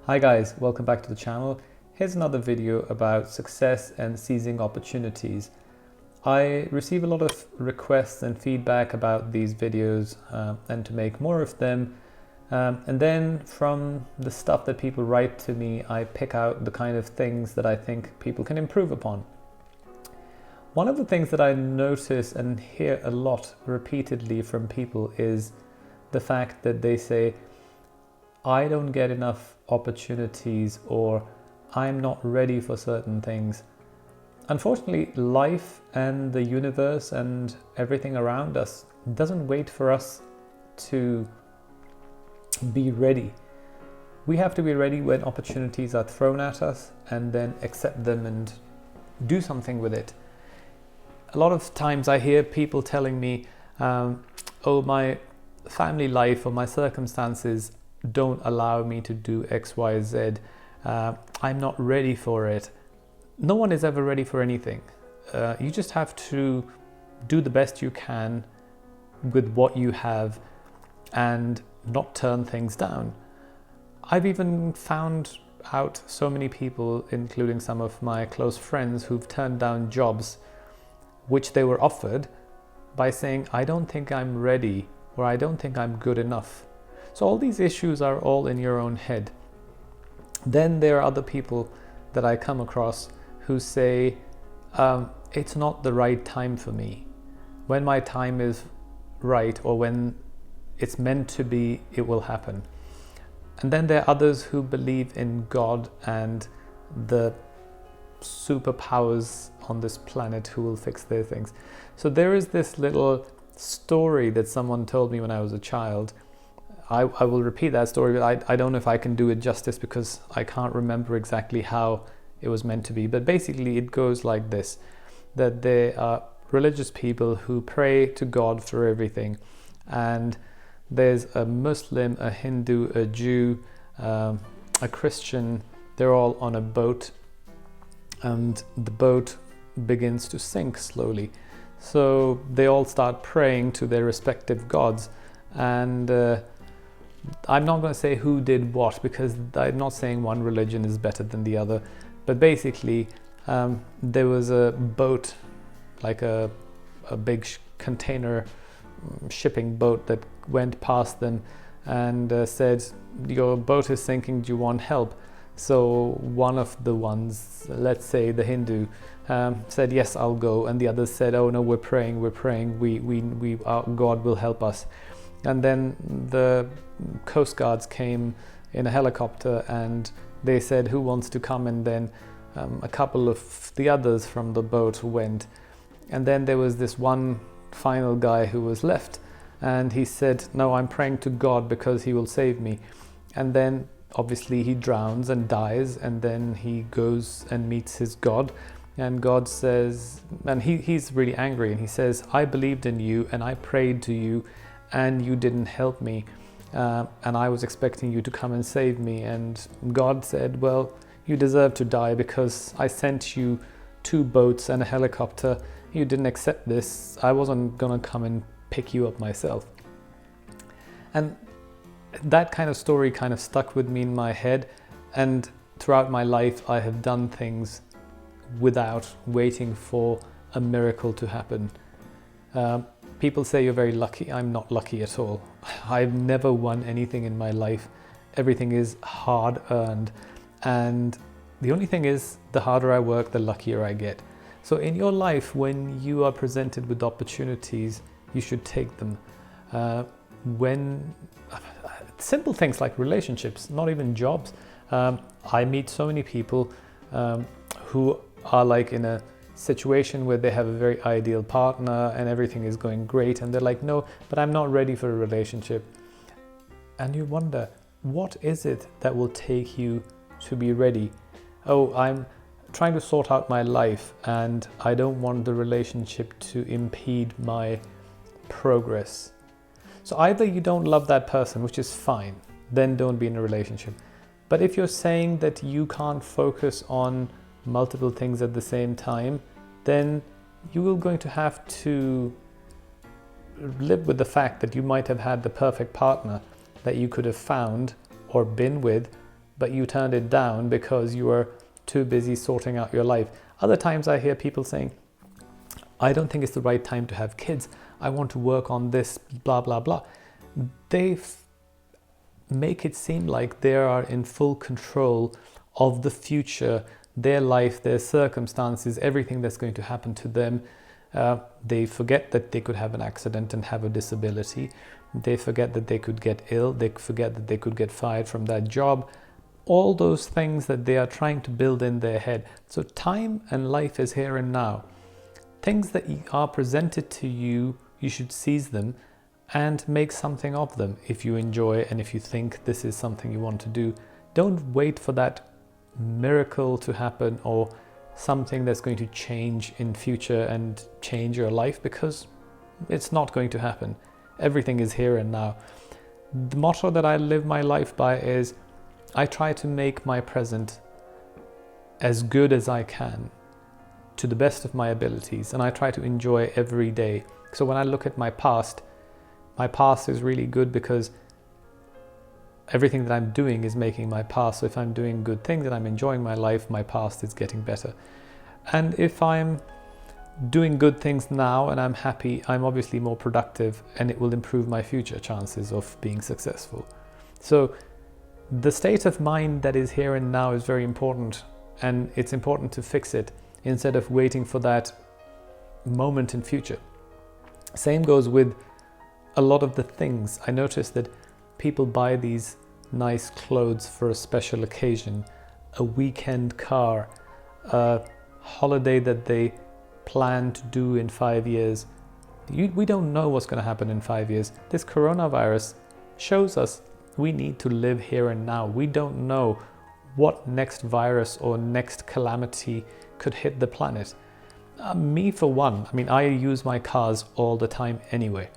Hi guys, welcome back to the channel. Here's another video about success and seizing opportunities. I receive a lot of requests and feedback about these videos and to make more of them. And then from the stuff that people write to me, I pick out the kind of things that I think people can improve upon. One of the things that I notice and hear a lot repeatedly from people is the fact that they say, I don't get enough opportunities, or I'm not ready for certain things. Unfortunately, life and the universe and everything around us doesn't wait for us to be ready. We have to be ready when opportunities are thrown at us and then accept them and do something with it. A lot of times I hear people telling me, oh, my family life or my circumstances don't allow me to do X, Y, Z. I'm not ready for it. No one is ever ready for anything. You just have to do the best you can with what you have and not turn things down. I've even found out so many people, including some of my close friends, who've turned down jobs which they were offered by saying, I don't think I'm ready, or I don't think I'm good enough. So all these issues are all in your own head. Then there are other people that I come across who say, it's not the right time for me. When my time is right, or when it's meant to be, it will happen. And then there are others who believe in God and the superpowers on this planet who will fix their things. So there is this little story that someone told me when I was a child. I will repeat that story, but I don't know if I can do it justice because I can't remember exactly how it was meant to be. But basically it goes like this, that there are religious people who pray to God for everything. And there's a Muslim, a Hindu, a Jew, a Christian. They're all on a boat and the boat begins to sink slowly. So they all start praying to their respective gods. And I'm not going to say who did what, because I'm not saying one religion is better than the other. But basically, there was a boat, like a big container shipping boat that went past them and said, your boat is sinking, do you want help? So one of the ones, let's say the Hindu, said, yes, I'll go. And the others said, oh no, we're praying, our God will help us. And then the Coast Guards came in a helicopter and they said, who wants to come? And then a couple of the others from the boat went. And then there was this one final guy who was left. And he said, no, I'm praying to God because he will save me. And then obviously he drowns and dies. And then he goes and meets his God. And God says, and he's really angry. And he says, I believed in you and I prayed to you, and you didn't help me, and I was expecting you to come and save me. And God said, well, you deserve to die because I sent you 2 boats and a helicopter. You didn't accept this. I wasn't gonna come and pick you up myself. And that kind of story kind of stuck with me in my head, and throughout my life I have done things without waiting for a miracle to happen. People say you're very lucky. I'm not lucky at all. I've never won anything in my life. Everything is hard earned. And the only thing is, the harder I work, the luckier I get. So in your life, when you are presented with opportunities, you should take them. Simple things like relationships, not even jobs. I meet so many people who are like in a situation where they have a very ideal partner and everything is going great, and they're like, no, but I'm not ready for a relationship. And you wonder, what is it that will take you to be ready? Oh, I'm trying to sort out my life and I don't want the relationship to impede my progress. So either you don't love that person, which is fine, then don't be in a relationship. But if you're saying that you can't focus on multiple things at the same time, then you are going to have to live with the fact that you might have had the perfect partner that you could have found or been with, but you turned it down because you were too busy sorting out your life. Other times I hear people saying, I don't think it's the right time to have kids. I want to work on this, blah, blah, blah. They make it seem like they are in full control of the future, their life, their circumstances, everything that's going to happen to them. They forget that they could have an accident and have a disability. They forget that they could get ill. They forget that they could get fired from that job. All those things that they are trying to build in their head. So time and life is here and now. Things that are presented to you, you should seize them and make something of them if you enjoy and if you think this is something you want to do. Don't wait for that miracle to happen or something that's going to change in future and change your life, because it's not going to happen. Everything is here and now. The motto that I live my life by is I try to make my present as good as I can to the best of my abilities, and I try to enjoy every day. So when I look at my past is really good because everything that I'm doing is making my past. So if I'm doing good things and I'm enjoying my life, my past is getting better. And if I'm doing good things now and I'm happy, I'm obviously more productive, and it will improve my future chances of being successful. So the state of mind that is here and now is very important, and it's important to fix it instead of waiting for that moment in future. Same goes with a lot of the things. I noticed that people buy these nice clothes for a special occasion, a weekend car, a holiday that they plan to do in 5 years. We don't know what's going to happen in 5 years. This coronavirus shows us we need to live here and now. We don't know what next virus or next calamity could hit the planet. Me for one, I mean, I use my cars all the time anyway.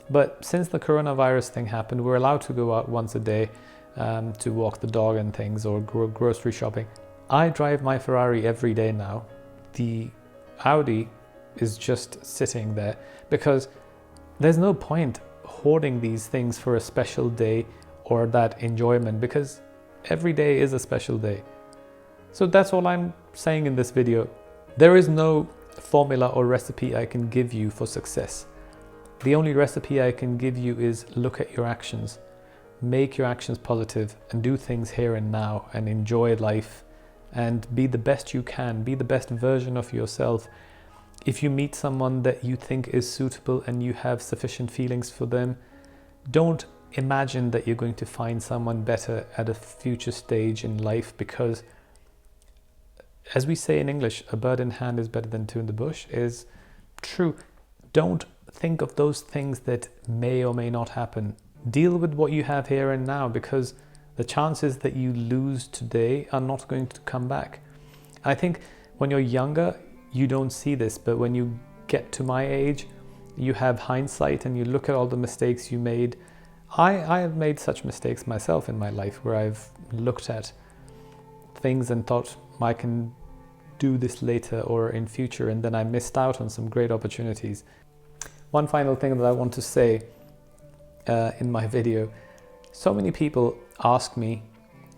But since the coronavirus thing happened, we're allowed to go out once a day to walk the dog and things, or grocery shopping. I drive my Ferrari every day now. The Audi is just sitting there because there's no point hoarding these things for a special day or that enjoyment, because every day is a special day. So that's all I'm saying in this video. There is no formula or recipe I can give you for success. The only recipe I can give you is look at your actions, make your actions positive, and do things here and now, and enjoy life, and be the best you can, be the best version of yourself. If you meet someone that you think is suitable and you have sufficient feelings for them, don't imagine that you're going to find someone better at a future stage in life, because as we say in English, a bird in hand is better than two in the bush is true. Don't think of those things that may or may not happen. Deal with what you have here and now, because the chances that you lose today are not going to come back. I think when you're younger, you don't see this, but when you get to my age, you have hindsight and you look at all the mistakes you made. I have made such mistakes myself in my life, where I've looked at things and thought I can do this later or in future, and then I missed out on some great opportunities. One final thing that I want to say in my video, so many people ask me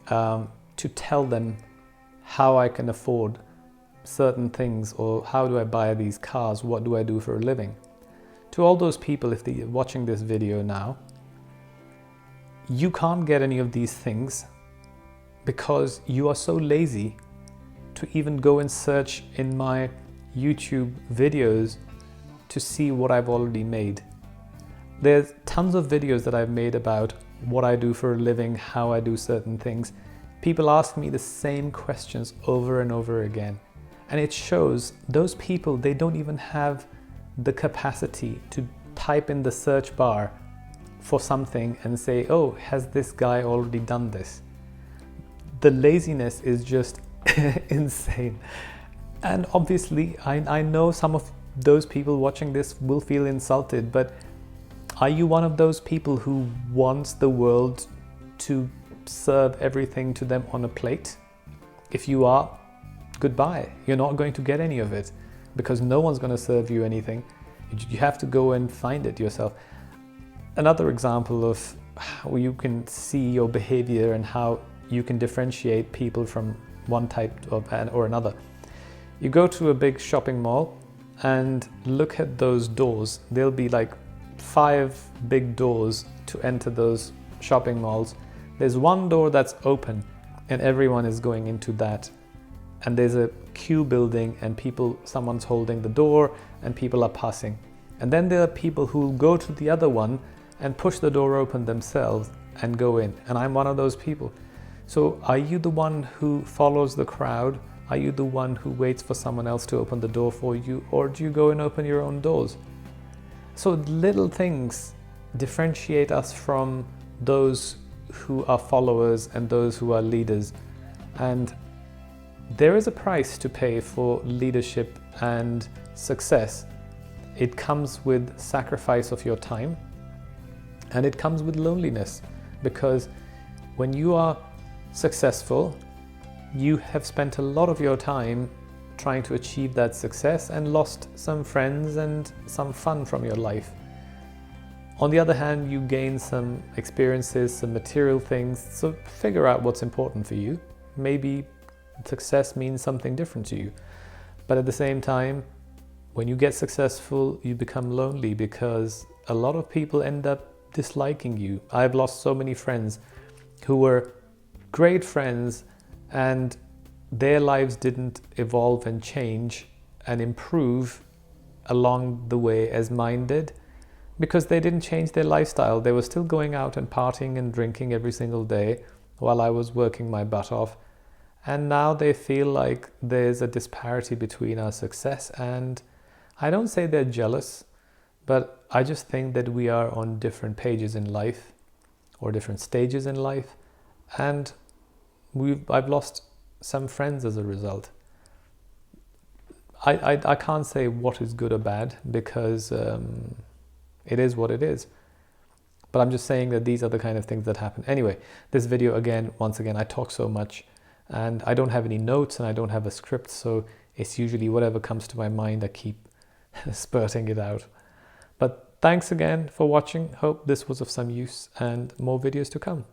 to tell them how I can afford certain things, or how do I buy these cars, what do I do for a living. To all those people, if they're watching this video now, you can't get any of these things because you are so lazy to even go and search in my YouTube videos to see what I've already made. There's tons of videos that I've made about what I do for a living, how I do certain things. People ask me the same questions over and over again. And it shows those people, they don't even have the capacity to type in the search bar for something and say, oh, has this guy already done this? The laziness is just insane. And obviously, I know some of those people watching this will feel insulted, but are you one of those people who wants the world to serve everything to them on a plate? If you are, goodbye. You're not going to get any of it, because no one's going to serve you anything. You have to go and find it yourself. Another example of how you can see your behavior and how you can differentiate people from one type of or another. You go to a big shopping mall and look at those doors. There'll be like 5 big doors to enter those shopping malls. There's one door that's open and everyone is going into that. And there's a queue building and someone's holding the door and people are passing. And then there are people who go to the other one and push the door open themselves and go in. And I'm one of those people. So are you the one who follows the crowd? Are you the one who waits for someone else to open the door for you? Or do you go and open your own doors? So little things differentiate us from those who are followers and those who are leaders. And there is a price to pay for leadership and success. It comes with sacrifice of your time, and it comes with loneliness, because when you are successful, you have spent a lot of your time trying to achieve that success and lost some friends and some fun from your life. On the other hand, you gain some experiences, some material things, so figure out what's important for you. Maybe success means something different to you. But at the same time, when you get successful, you become lonely because a lot of people end up disliking you. I've lost so many friends who were great friends and their lives didn't evolve and change and improve along the way as mine did, because they didn't change their lifestyle. They were still going out and partying and drinking every single day while I was working my butt off. And now they feel like there's a disparity between our success, and I don't say they're jealous, but I just think that we are on different pages in life or different stages in life, and I've lost some friends as a result. I can't say what is good or bad, because it is what it is. But I'm just saying that these are the kind of things that happen. Anyway, this video once again, I talk so much and I don't have any notes and I don't have a script. So it's usually whatever comes to my mind, I keep spurting it out. But thanks again for watching. Hope this was of some use, and more videos to come.